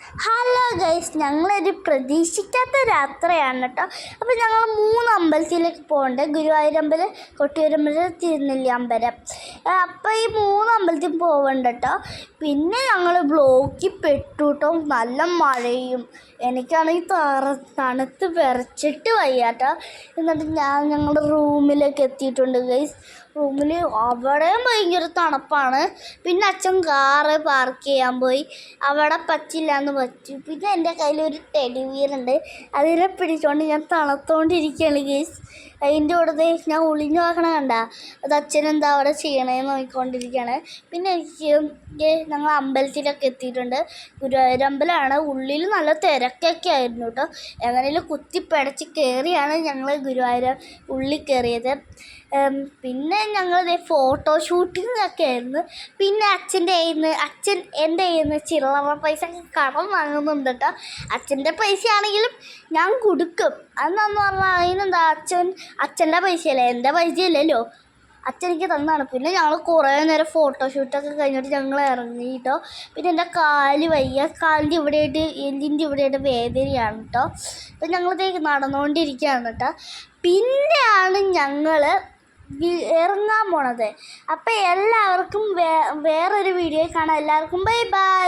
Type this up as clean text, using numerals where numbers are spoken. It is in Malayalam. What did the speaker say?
ഹലോ ഗൈസ്, ഞങ്ങളൊരു പ്രതീക്ഷിക്കാത്ത യാത്രയാണ് കേട്ടോ. അപ്പോൾ ഞങ്ങൾ 3 അമ്പലത്തിലേക്ക് പോകുന്നുണ്ട്. ഗുരുവായൂരമ്പലം, കൊട്ടിയൂരമ്പലം, തിരുനെല്ലി അമ്പലം. അപ്പോൾ ഈ 3 അമ്പലത്തിൽ പോകുന്നുണ്ട് കേട്ടോ. പിന്നെ ഞങ്ങൾ ബ്ലോക്കിൽ പെട്ടു കേട്ടോ. നല്ല മഴയും എനിക്കാണെങ്കിൽ തണുത്ത് വിറച്ചിട്ട് വയ്യാട്ടോ. എന്നിട്ട് ഞങ്ങളുടെ റൂമിലേക്ക് എത്തിയിട്ടുണ്ട് ഗൈസ്. റൂമിൽ അവിടെയും ഭയങ്കര തണുപ്പാണ്. പിന്നെ അച്ഛൻ കാറ് പാർക്ക് ചെയ്യാൻ പോയി. അവിടെ പറ്റില്ല എന്ന് പറ്റി. പിന്നെ എൻ്റെ കയ്യിലൊരു ടെഡി ബിയർ ഉണ്ട്. അതിനെ പിടിച്ചുകൊണ്ട് ഞാൻ തണുത്തോണ്ടിരിക്കുകയാണ് ഗൈസ്. അതിൻ്റെ കൂടെ ഞാൻ ഒളിഞ്ഞു നോക്കണ കണ്ട അത് അച്ഛനെന്താ അവിടെ ചെയ്യണേന്ന് നോക്കിക്കൊണ്ടിരിക്കുകയാണ്. പിന്നെ ഞങ്ങൾ അമ്പലത്തിലൊക്കെ എത്തിയിട്ടുണ്ട്. ഗുരുവായൂരമ്പലമാണ്. ഉള്ളിൽ നല്ല തിരക്കൊക്കെ ആയിരുന്നു കേട്ടോ. എങ്ങനെയും കുത്തിപ്പടച്ച് കയറിയാണ് ഞങ്ങൾ ഗുരുവായൂർ ഉള്ളിൽ കയറിയത്. പിന്നെ ഞങ്ങൾ ഫോട്ടോഷൂട്ടിങ്ങൊക്കെ ആയിരുന്നു. പിന്നെ അച്ഛൻ എൻ്റെ കയ്യിൽ നിന്ന് ചില്ലറ പൈസ കടം വാങ്ങുന്നുണ്ട് കേട്ടോ. അച്ഛൻ്റെ പൈസ ആണെങ്കിലും ഞാൻ കൊടുക്കും. അതെന്നു പറഞ്ഞാൽ അതിനെന്താ, അച്ഛൻ്റെ പൈസയല്ലേ, എൻ്റെ പൈസയല്ലല്ലോ. അച്ഛനെനിക്ക് തന്നാണ്. പിന്നെ ഞങ്ങൾ കുറേ നേരം ഫോട്ടോഷൂട്ടൊക്കെ കഴിഞ്ഞിട്ട് ഞങ്ങൾ ഇറങ്ങി കേട്ടോ. പിന്നെ എൻ്റെ കാല് വയ്യ, കാലിൻ്റെ ഇവിടെയായിട്ട് എല്ലിൻ്റെ ഇവിടെയായിട്ട് വേദനയാണ് കേട്ടോ. അപ്പം ഞങ്ങളിതേക്ക് നടന്നുകൊണ്ടിരിക്കുകയാണ് കേട്ടോ. പിന്നെയാണ് ഞങ്ങൾ ഇറങ്ങാൻ പോണത്. അപ്പം എല്ലാവർക്കും വേറൊരു വീഡിയോ കാണാം. എല്ലാവർക്കും ബൈ ബൈ.